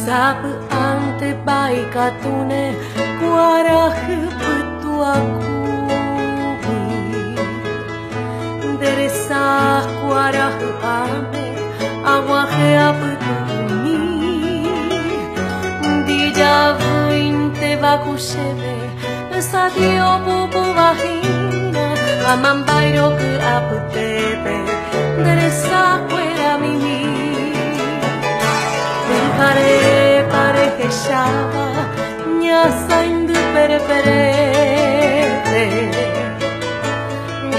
Sabe ante baika tune Kuara huputu aku Deresa kuara huame Awahe aputuni Dijavuin te vakushebe Sadio bubu vahina Amambairo ku aputebe Deresa kuera mimi Pare pare que shaba nya saindu pere pere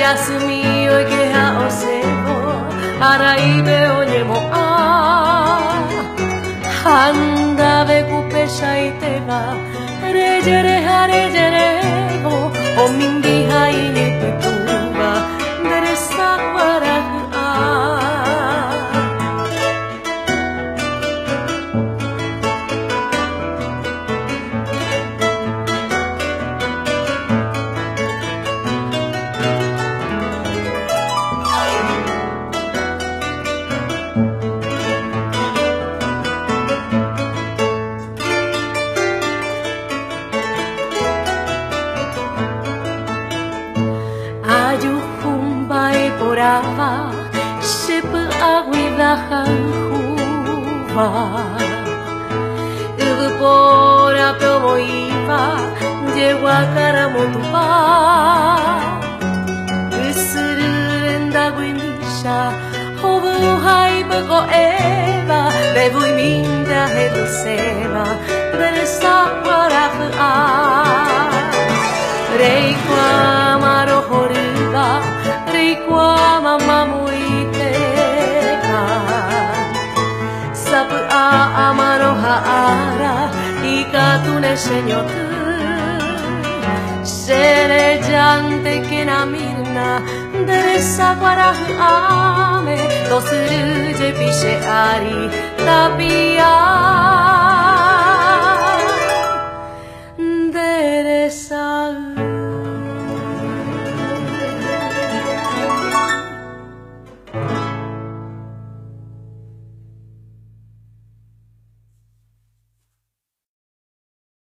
Yasumi o que ha osebo araibe onyemo a Handa ve kupesha iteba rejere harejere go o mingi hai ni putuba deresa para Porava, shepu aguida hanjuva Ubu pora promo iba, llegó a caramotuba Usuru renda guinisha, hobu haibuko eva Bebu iminda hedu seva, deresa warafu a Reiko amaro horuga Reikwa mama muiteka Sapu a amaro haara Ikatune senyoku Sere jante que na mirna Deresa guarahu ame Dosuru je pishe ari Tapi